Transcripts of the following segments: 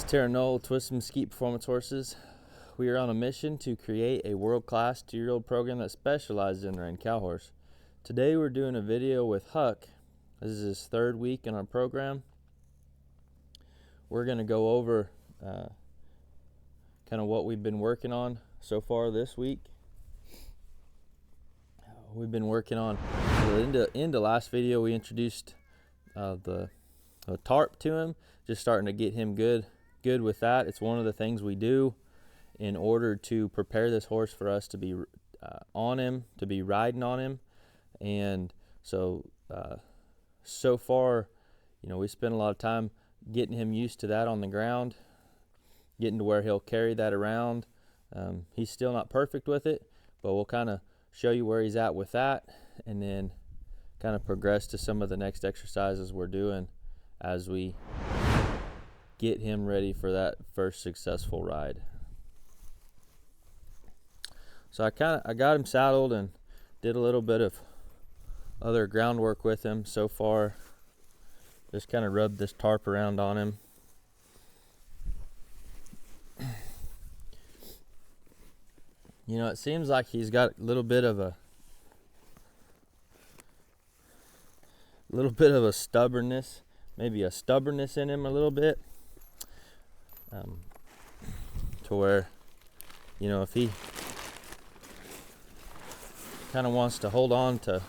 Tarron, Twist Mesquite Performance Horses. We are on a mission to create a world-class 2-year-old program that specializes in riding cow horse. Today we're doing a video with Huck. This is his third week in our program. We're going to go over kind of what we've been working on so far this week. We've been working on, in the last video we introduced the Tarp to him, just starting to get him good with that. It's one of the things we do in order to prepare this horse for us to be on him, to be riding on him. And so so far, we spent a lot of time getting him used to that on the ground, getting to where he'll carry that around. He's still not perfect with it, but we'll kind of show you where he's at with that, and then kind of progress to some of the next exercises we're doing as we get him ready for that first successful ride. So I got him saddled and did a little bit of other groundwork with him so far. Just kind of rubbed this tarp around on him. It seems like he's got a little bit of a stubbornness, maybe a stubbornness in him a little bit, to where, if he kind of wants to hold on to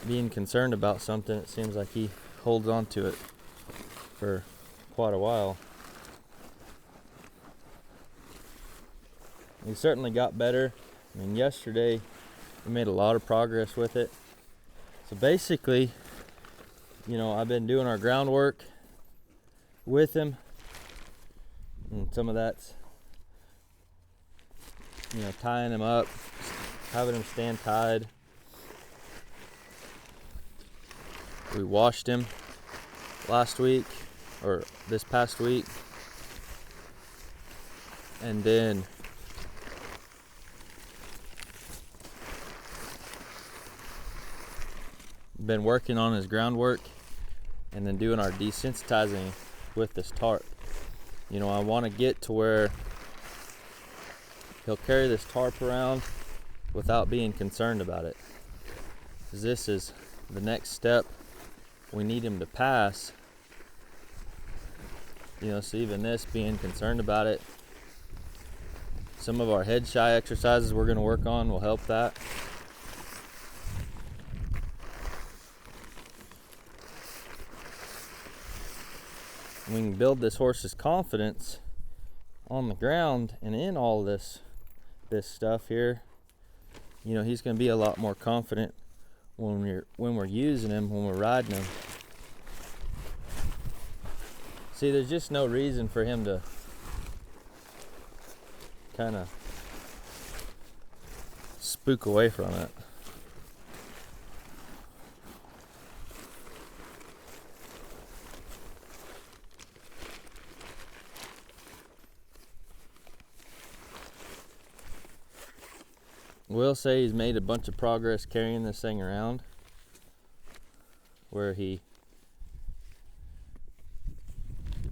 being concerned about something, it seems like he holds on to it for quite a while. He certainly got better. Yesterday we made a lot of progress with it. So basically, I've been doing our groundwork with him, and some of that's, tying him up, having him stand tied. We washed him last week, or this past week, and then been working on his groundwork, and then doing our desensitizing with this tarp. I want to get to where he'll carry this tarp around without being concerned about it, because this is the next step we need him to pass. So even this, being concerned about it, some of our head shy exercises we're going to work on will help that. We can build this horse's confidence on the ground and in all this stuff here. He's going to be a lot more confident when we're using him, when we're riding him. See, there's just no reason for him to kind of spook away from it. Will say he's made a bunch of progress carrying this thing around, where he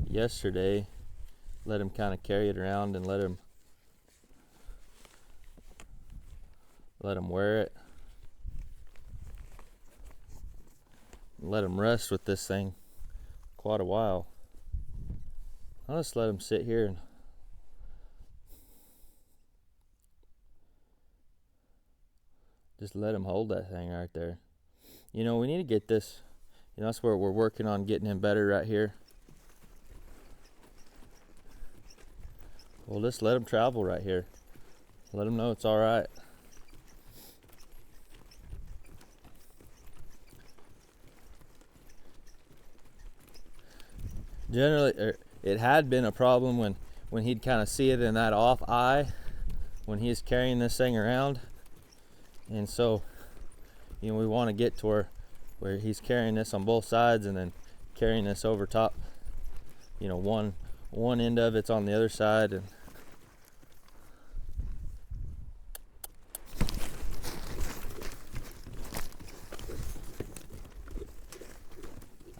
yesterday let him kind of carry it around and let him wear it, let him rest with this thing quite a while. I'll just let him sit here and just let him hold that thing right there. We need to get this, that's where we're working on getting him better right here. We'll just let him travel right here. Let him know it's all right. Generally, it had been a problem when he'd kind of see it in that off eye when he's carrying this thing around. And so, we want to get to where he's carrying this on both sides and then carrying this over top. One end of it's on the other side, and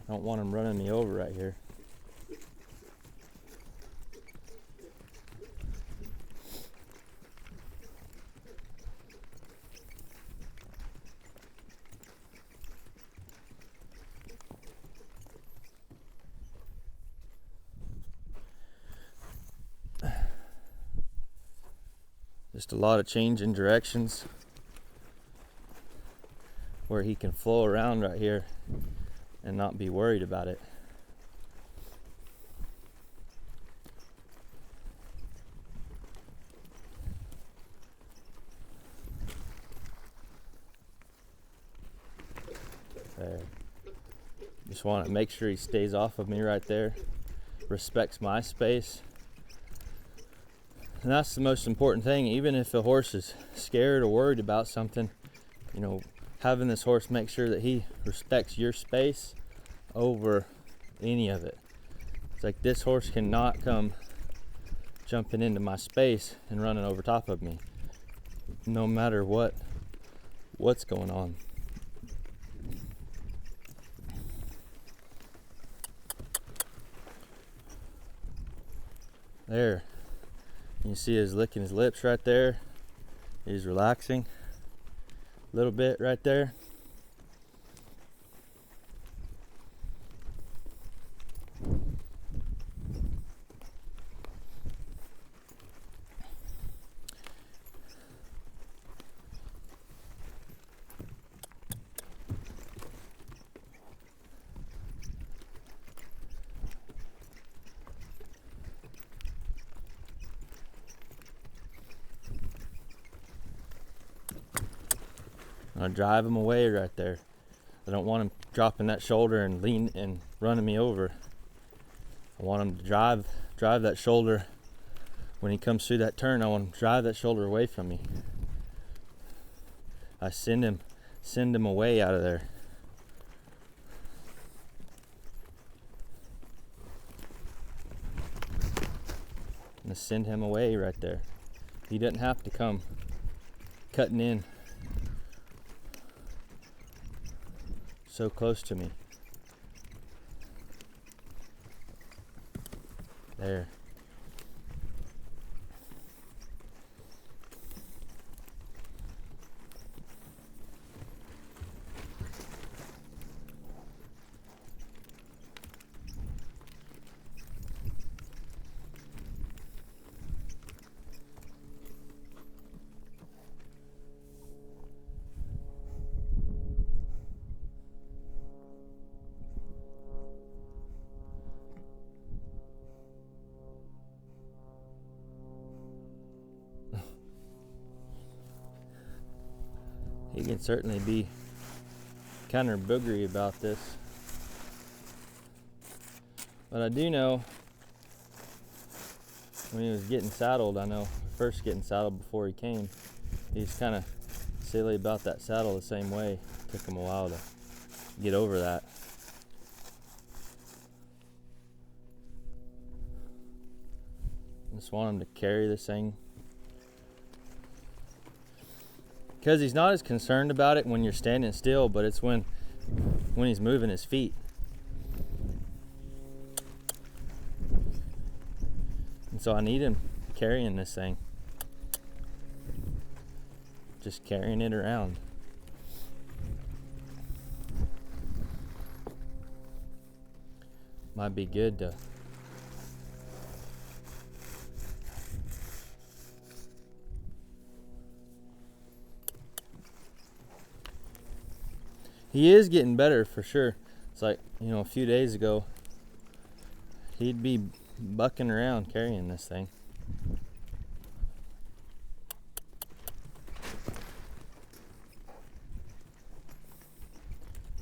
I don't want him running me over right here. Just a lot of change in directions where he can flow around right here and not be worried about it. There. Just want to make sure he stays off of me right there, respects my space. And that's the most important thing. Even if a horse is scared or worried about something, you know, having this horse make sure that he respects your space over any of it. It's like this horse cannot come jumping into my space and running over top of me, no matter what's going on. There. You can see he's licking his lips right there. He's relaxing a little bit right there. I drive him away right there. I don't want him dropping that shoulder and lean and running me over. I want him to drive that shoulder. When he comes through that turn, I want him to drive that shoulder away from me. I send him away out of there. I'm gonna send him away right there. He doesn't have to come cutting in so close to me. There. He can certainly be kind of boogery about this. But I do know when he was getting saddled, first getting saddled before he came, he's kind of silly about that saddle the same way. Took him a while to get over that. Just want him to carry this thing. Because he's not as concerned about it when you're standing still, but it's when he's moving his feet. And so I need him carrying this thing. Just carrying it around. Might be good to He is getting better for sure. It's like, a few days ago, he'd be bucking around carrying this thing.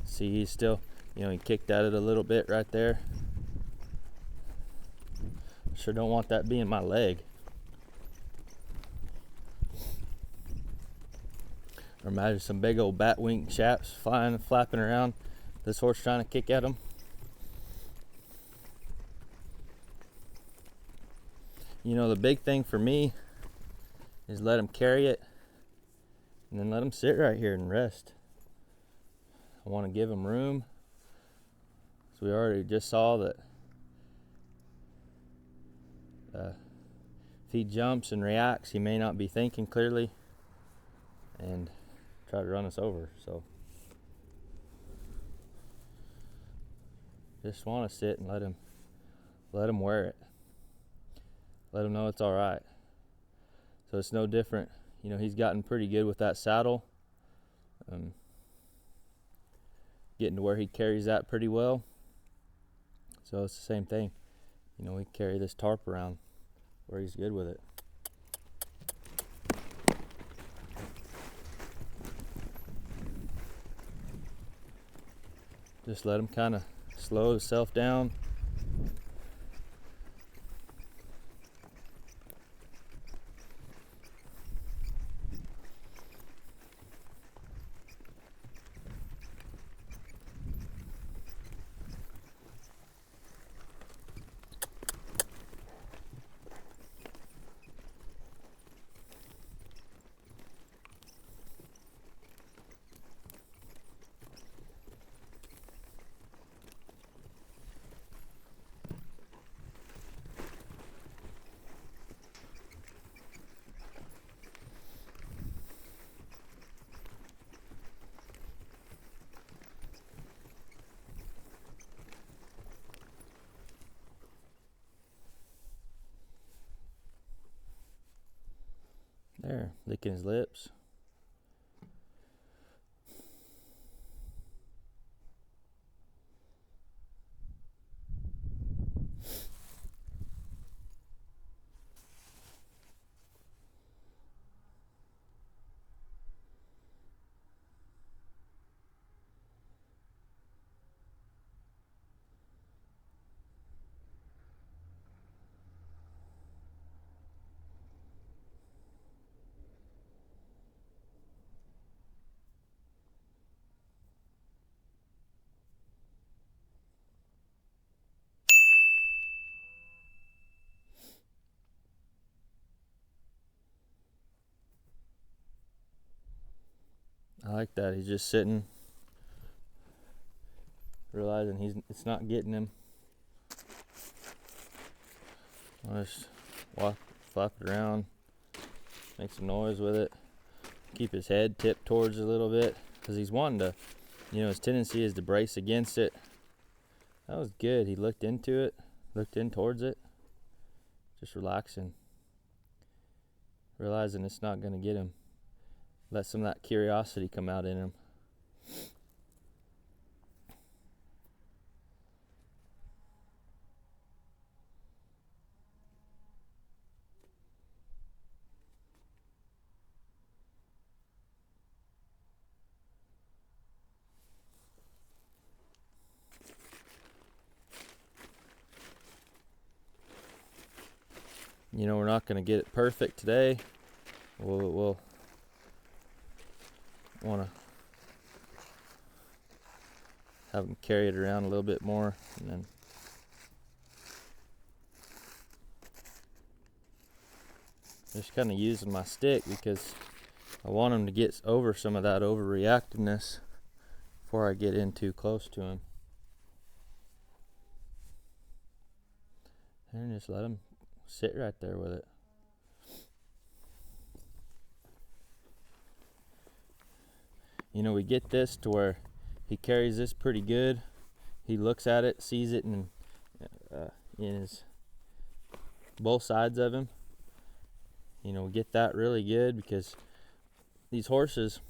See, he's still, he kicked at it a little bit right there. Sure don't want that being my leg. Or imagine some big old bat wing chaps flying and flapping around. This horse trying to kick at him. The big thing for me is let him carry it and then let him sit right here and rest. I want to give him room. So we already just saw that if he jumps and reacts, he may not be thinking clearly and try to run us over. So just want to sit and let him wear it. Let him know it's all right. So it's no different. You know, he's gotten pretty good with that saddle. Getting to where he carries that pretty well. So it's the same thing. You know, we carry this tarp around where he's good with it. Just let him kind of slow himself down. There, licking his lips. I like that. He's just sitting, realizing it's not getting him. I'll just flap it around, make some noise with it, keep his head tipped towards it a little bit, because he's wanting to, you know, his tendency is to brace against it. That was good. He looked into it, looked in towards it, just relaxing, realizing it's not going to get him. Let some of that curiosity come out in him. You know, we're not going to get it perfect today. We'll want to have him carry it around a little bit more, and then just kind of using my stick because I want him to get over some of that overreactiveness before I get in too close to him. And just let him sit right there with it. You know, we get this to where he carries this pretty good. He looks at it, sees it in his both sides of him. You know, we get that really good because these horses,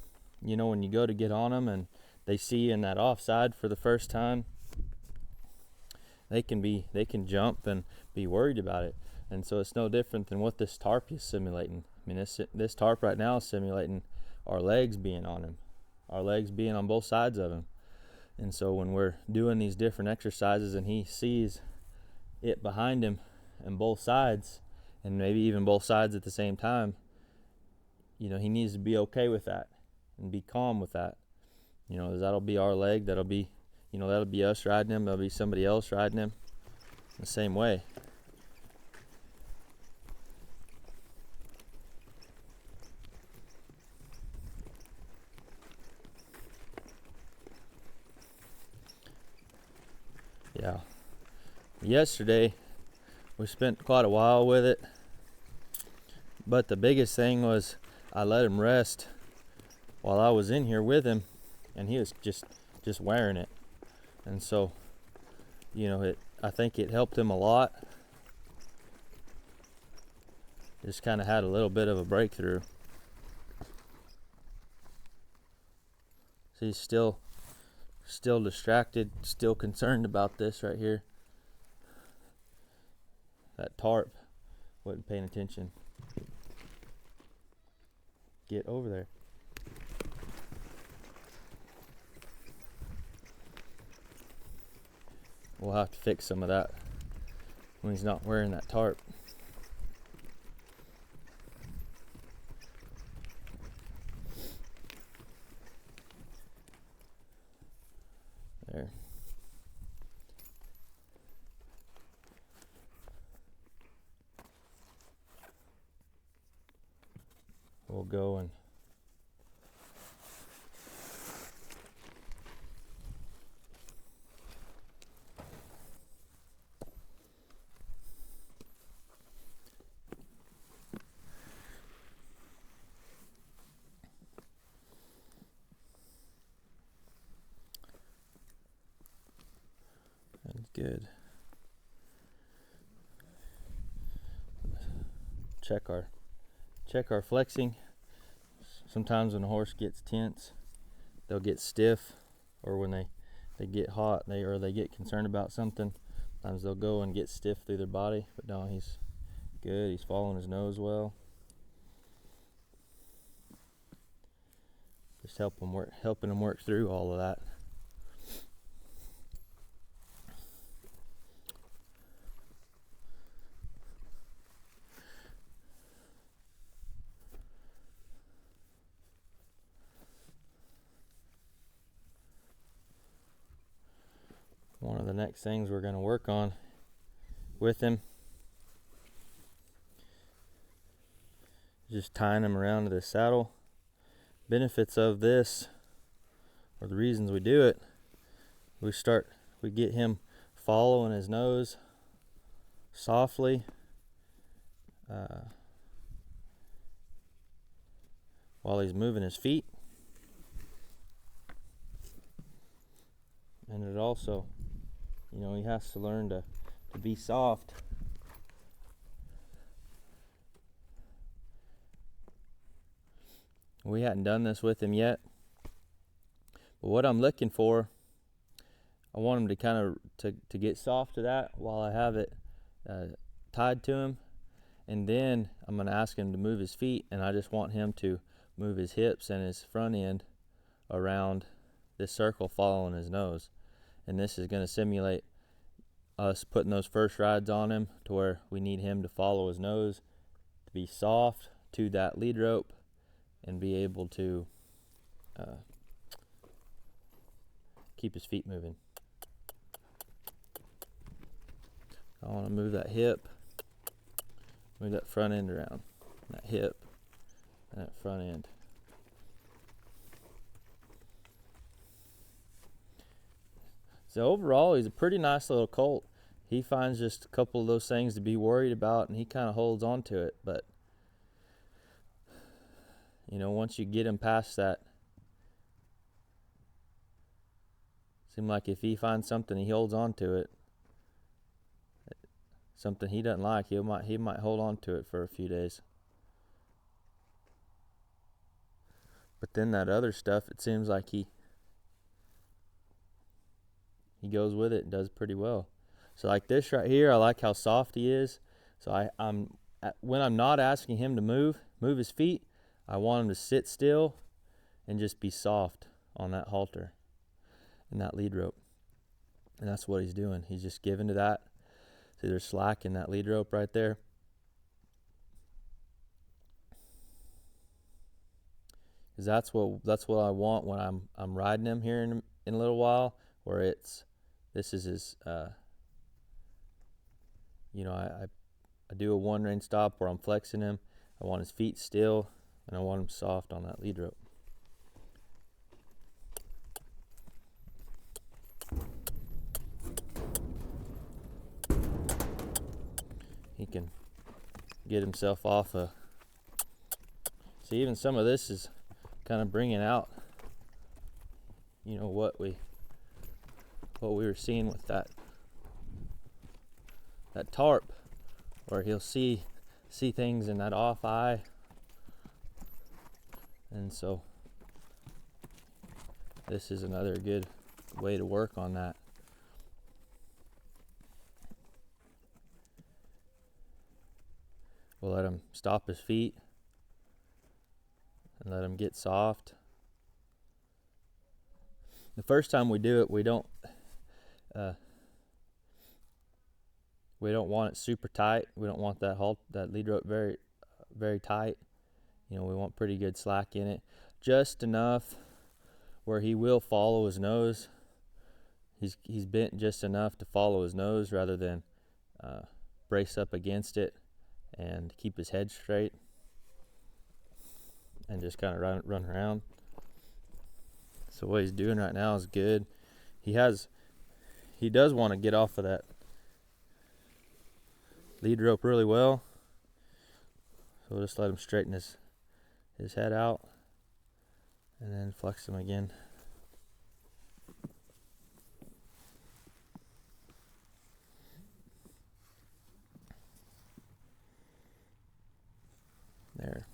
you know, when you go to get on them and they see you in that offside for the first time, they can jump and be worried about it. And so it's no different than what this tarp is simulating. I mean, this tarp right now is simulating our legs being on him, our legs being on both sides of him. And so when we're doing these different exercises and he sees it behind him and both sides, and maybe even both sides at the same time, you know, he needs to be okay with that and be calm with that. You know, that'll be our leg, that'll be us riding him, that'll be somebody else riding him the same way. Yeah. Yesterday, we spent quite a while with it, but the biggest thing was I let him rest while I was in here with him, and he was just wearing it. And so, you know, I think it helped him a lot. Just kind of had a little bit of a breakthrough. So he's still distracted, still concerned about this right here. That tarp wasn't paying attention. Get over there. We'll have to fix some of that when he's not wearing that tarp. There. We'll go and that's good. Check our flexing. Sometimes when a horse gets tense, they'll get stiff, or when they get hot, they get concerned about something, sometimes they'll go and get stiff through their body. But no, he's good. He's following his nose well. Just helping him work through all of that. One of the next things we're going to work on with him is just tying him around to the saddle. Benefits of this, or the reasons we do it, we get him following his nose softly, while he's moving his feet, and it also, he has to learn to be soft. We hadn't done this with him yet, but what I'm looking for, I want him to kind of to get soft to that while I have it tied to him, and then I'm going to ask him to move his feet, and I just want him to move his hips and his front end around this circle following his nose. And this is going to simulate us putting those first rides on him to where we need him to follow his nose, to be soft to that lead rope, and be able to keep his feet moving. I want to move that hip, move that front end around, that hip, and that front end. So overall, he's a pretty nice little colt. He finds just a couple of those things to be worried about, and he kind of holds on to it. But once you get him past that, seems like if he finds something, he holds on to it. Something he doesn't like, he might hold on to it for a few days. But then that other stuff, it seems like he goes with it and does pretty well. So like this right here, I like how soft he is. So when I'm not asking him to move his feet, I want him to sit still and just be soft on that halter and that lead rope. And that's what he's doing. He's just giving to that. See, there's slack in that lead rope right there. Because that's what I want when I'm riding him here in a little while, where this is his I do a one rein stop where I'm flexing him. I want his feet still, and I want him soft on that lead rope. He can get himself off see, even some of this is kind of bringing out what we were seeing with that tarp, where he'll see see things in that off eye. And so this is another good way to work on that. We'll let him stop his feet and let him get soft. The first time we do it, we don't want it super tight. We don't want that lead rope very, very tight. You know, we want pretty good slack in it, just enough where he will follow his nose. He's bent just enough to follow his nose rather than brace up against it and keep his head straight and just kind of run around. So what he's doing right now is good. He does want to get off of that lead rope really well. So we'll just let him straighten his head out and then flex him again. There.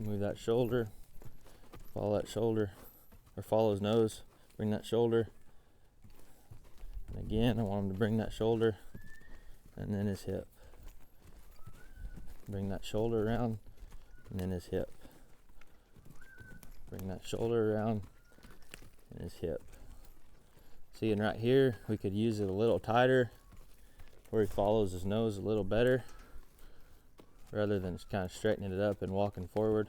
Move that shoulder, follow that shoulder, or follow his nose, bring that shoulder. And again, I want him to bring that shoulder and then his hip. Bring that shoulder around and then his hip. Bring that shoulder around and his hip. See, and right here, we could use it a little tighter where he follows his nose a little better, rather than just kind of straightening it up and walking forward.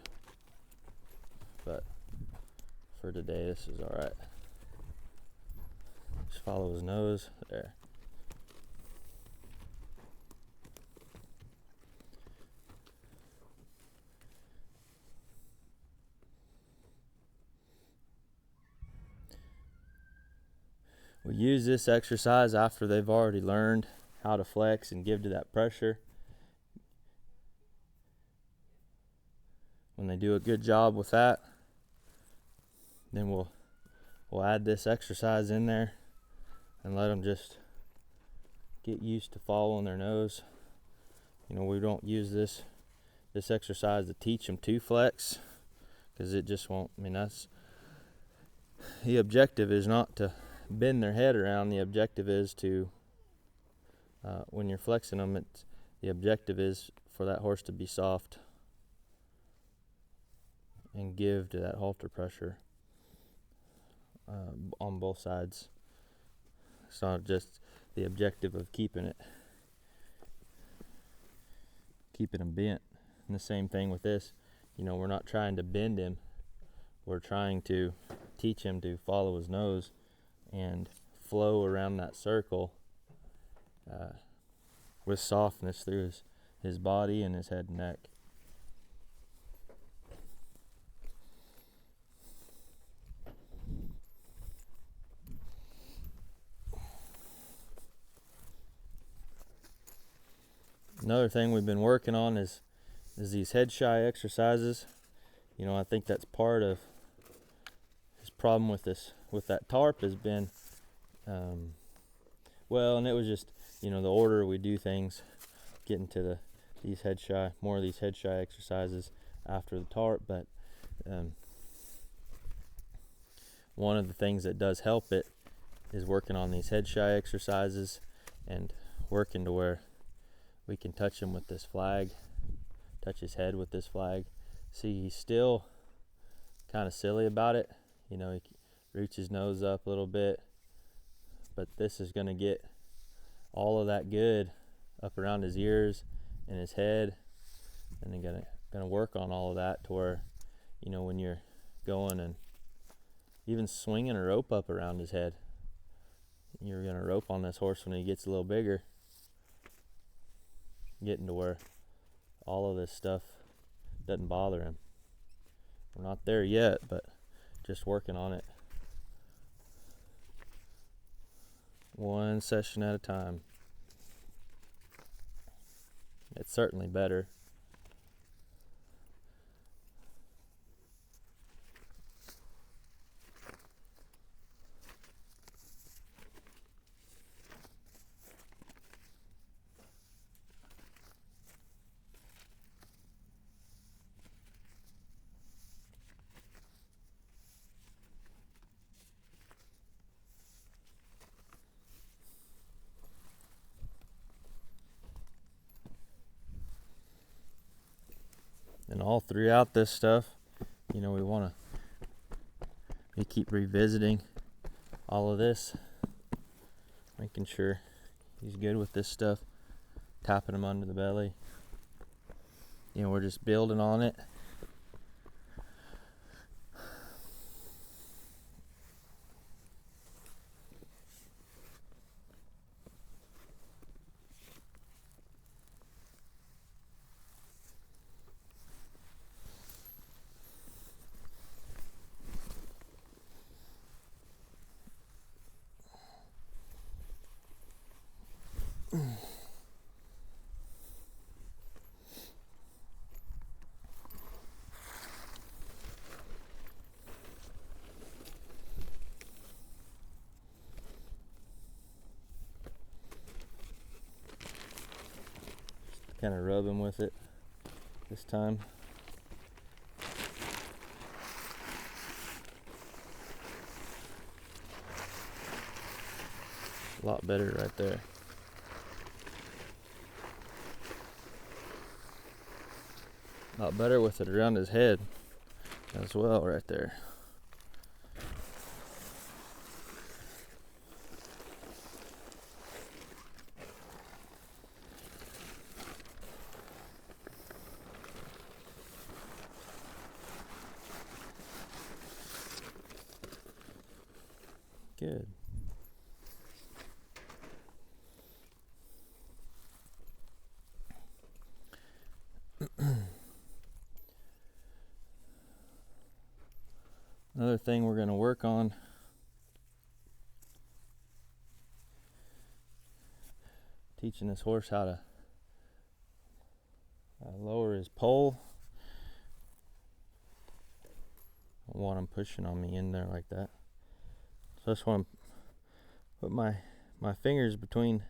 But for today, this is all right. Just follow his nose there. We use this exercise after they've already learned how to flex and give to that pressure. When they do a good job with that, then we'll add this exercise in there and let them just get used to following their nose. You know, we don't use this exercise to teach them to flex, because it just won't. I mean, that's the objective, is not to bend their head around. The objective is to, when you're flexing them, the objective is for that horse to be soft and give to that halter pressure on both sides. It's not just the objective of keeping him bent. And the same thing with this. You know, we're not trying to bend him. We're trying to teach him to follow his nose and flow around that circle with softness through his body and his head and neck. Another thing we've been working on is these head shy exercises. You know, I think that's part of his problem with that tarp has been, well, and it was just, you know, the order we do things, getting to more of these head shy exercises after the tarp. But one of the things that does help it is working on these head shy exercises and working to where we can touch him with this flag, touch his head with this flag. See, he's still kind of silly about it. You know, he roots his nose up a little bit, but this is going to get all of that good up around his ears and his head, and then gonna work on all of that to where, you know, when you're going and even swinging a rope up around his head, you're gonna rope on this horse when he gets a little bigger, getting to where all of this stuff doesn't bother him. We're not there yet, but just working on it, one session at a time. It's certainly better. And all throughout this stuff, you know, we keep revisiting all of this, making sure he's good with this stuff, tapping him under the belly. You know, we're just building on it. Kind of rub him with it this time. A lot better right there. A lot better with it around his head as well right there. Good. Another thing we're going to work on, teaching this horse how to lower his pole. I don't want him pushing on me in there like that. So I just want to put my fingers between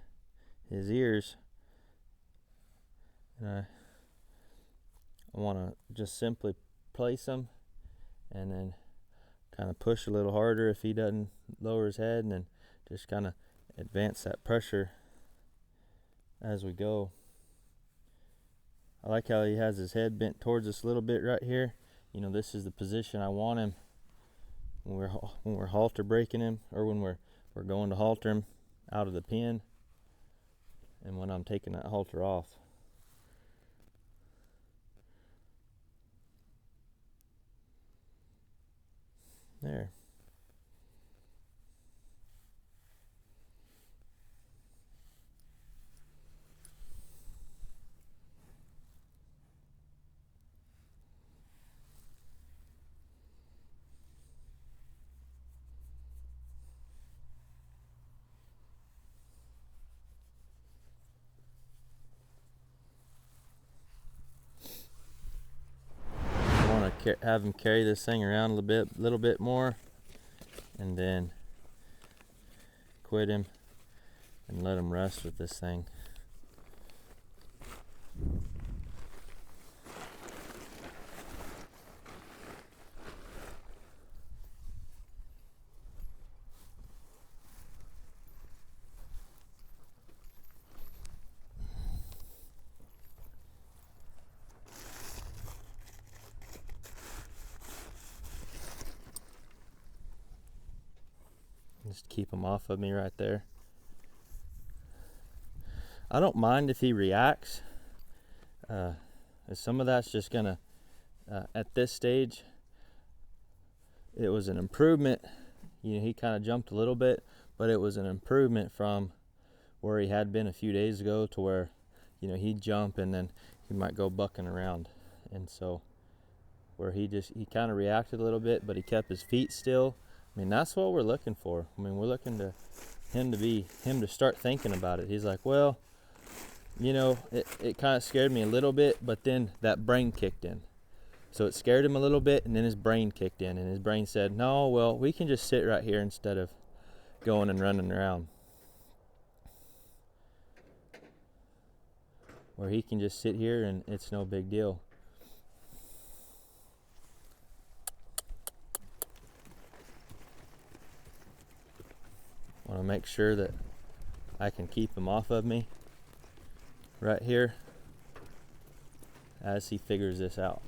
his ears, and I want to just simply place them and then kind of push a little harder if he doesn't lower his head, and then just kind of advance that pressure as we go. I like how he has his head bent towards us a little bit right here. You know, this is the position I want him when we're halter breaking him, or when we're going to halter him out of the pen, and when I'm taking that halter off. There. Have him carry this thing around a little bit more, and then quit him and let him rest with this thing. Just keep him off of me right there. I don't mind if he reacts. Some of that's just gonna, at this stage, it was an improvement. You know, he kind of jumped a little bit, but it was an improvement from where he had been a few days ago to where, you know, he'd jump and then he might go bucking around. And so where he kind of reacted a little bit, but he kept his feet still. I mean, that's what we're looking for. I mean, we're looking to him to start thinking about it. He's like, well, you know, it kind of scared me a little bit, but then that brain kicked in. So it scared him a little bit, and then his brain kicked in, and his brain said, no, well, we can just sit right here instead of going and running around. Where he can just sit here and it's no big deal. I want to make sure that I can keep him off of me right here as he figures this out.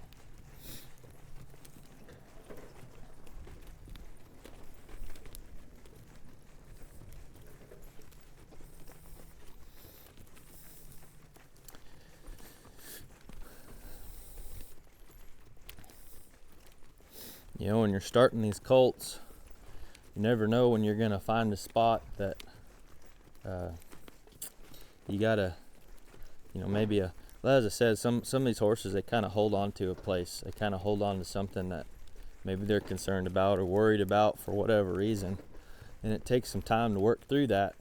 You know, when you're starting these colts, you never know when you're gonna find a spot that you gotta, you know, maybe as I said, some of these horses, they kind of hold on to a place. They kind of hold on to something that maybe they're concerned about or worried about for whatever reason, and it takes some time to work through that.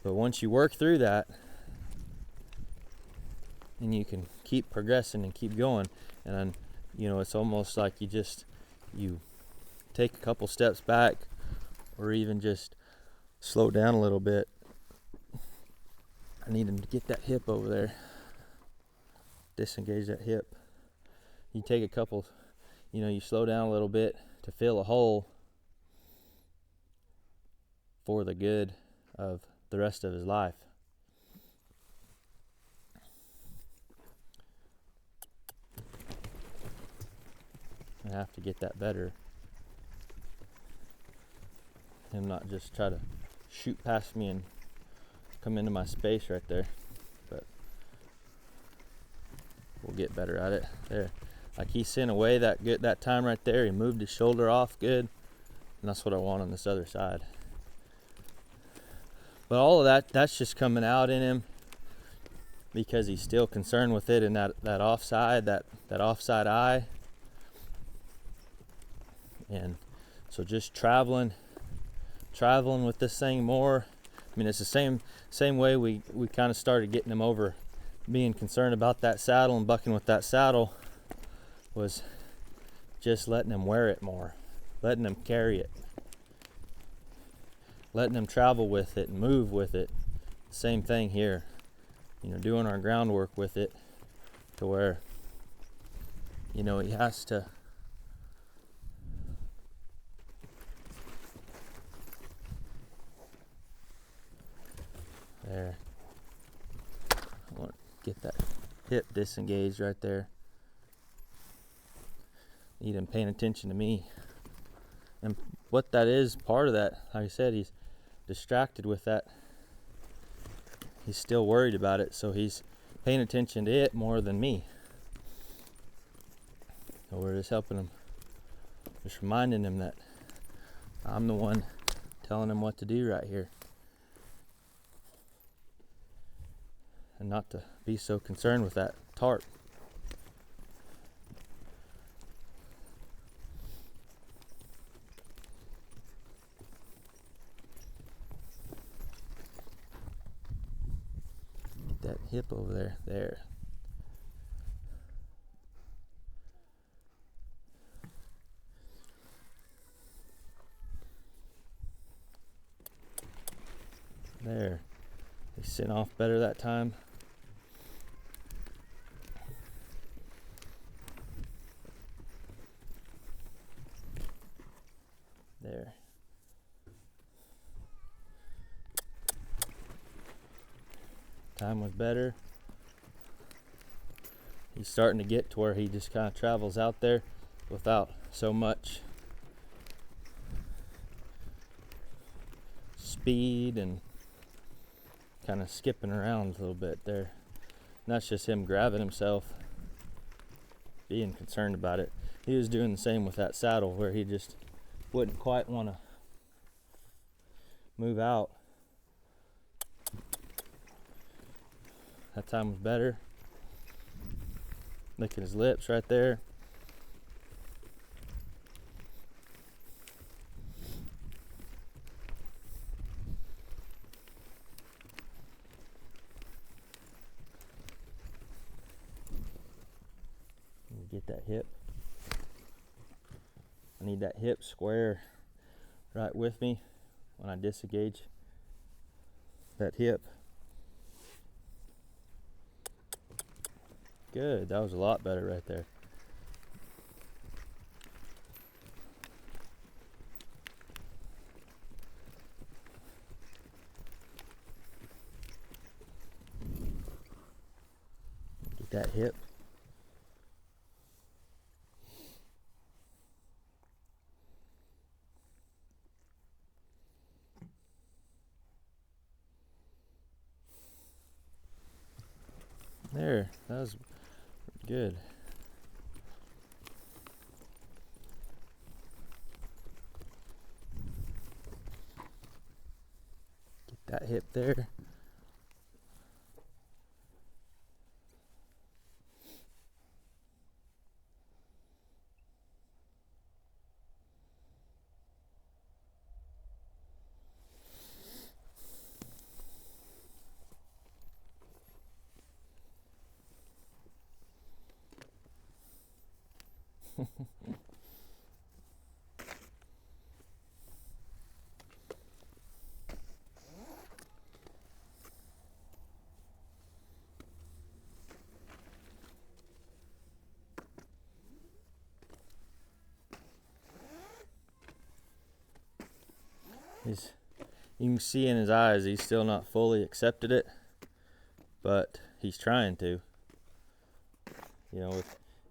But once you work through that, and you can keep progressing and keep going, and then, you know, it's almost like you take a couple steps back, or even just slow down a little bit. I need him to get that hip over there. Disengage that hip. You take a couple, you know, you slow down a little bit to fill a hole for the good of the rest of his life. I have to get that better. Him not just try to shoot past me and come into my space right there. But we'll get better at it. There. Like he sent away that time right there. He moved his shoulder off good. And that's what I want on this other side. But all of that's just coming out in him because he's still concerned with it, and that offside, that offside eye. And so just traveling with this thing more. I mean, it's the same way we kind of started getting him over being concerned about that saddle and bucking with that saddle, was just letting him wear it more, letting him carry it, letting him travel with it and move with it. Same thing here, you know, doing our groundwork with it to where, you know, he has to there. I want to get that hip disengaged right there. Need him paying attention to me. And what that is, part of that, like I said, he's distracted with that. He's still worried about it, so he's paying attention to it more than me. So we're just helping him, just reminding him that I'm the one telling him what to do right here. And not to be so concerned with that tarp. Get that hip over there. There. There. He sent off better that time. There. Time was better. He's starting to get to where he just kind of travels out there without so much speed and kind of skipping around a little bit there. And that's just him grabbing himself, being concerned about it. He was doing the same with that saddle, where he just wouldn't quite want to move out. That time was better. Licking his lips right there. Get that hip. I need that hip square right with me when I disengage that hip. Good, that was a lot better right there. Get that hip. There, that was good. Get that hip there. You can see in his eyes he's still not fully accepted it, but he's trying to. You know,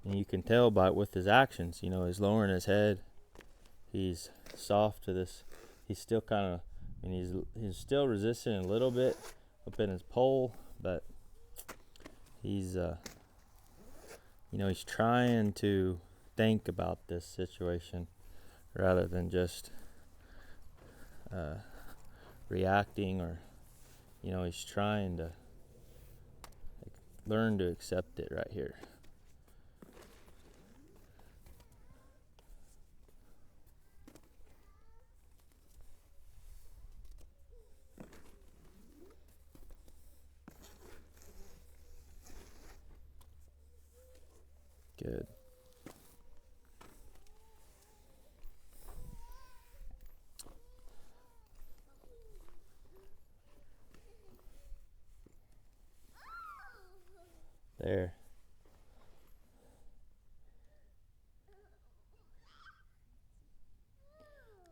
and you can tell with his actions. You know, he's lowering his head. He's soft to this. He's still kind of, I mean, he's still resisting a little bit up in his pole, but he's, you know, he's trying to think about this situation rather than just reacting, or, you know, he's trying to learn to accept it right here. Good. There.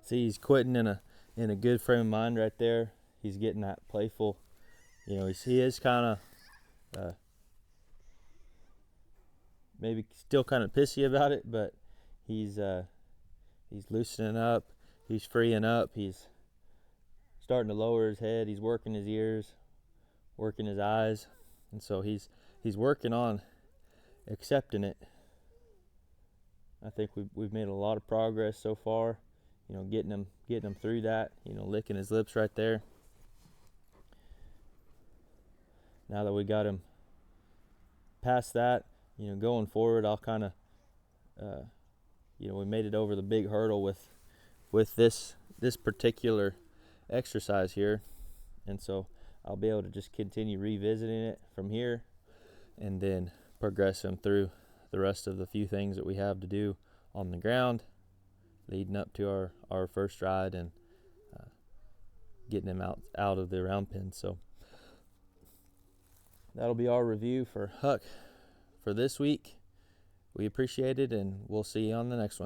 See, he's quitting in a good frame of mind right there. He's getting that playful. You know, he is kind of maybe still kind of pissy about it, but he's loosening up. He's freeing up. He's starting to lower his head. He's working his ears, working his eyes, and so he's working on accepting it. I think we've made a lot of progress so far. You know, getting him through that. You know, licking his lips right there. Now that we got him past that, you know, going forward, I'll kind of, you know, we made it over the big hurdle with this particular exercise here, and so I'll be able to just continue revisiting it from here, and then progress him through the rest of the few things that we have to do on the ground, leading up to our first ride and getting him out of the round pen. So that'll be our review for Huck for this week. We appreciate it, and we'll see you on the next one.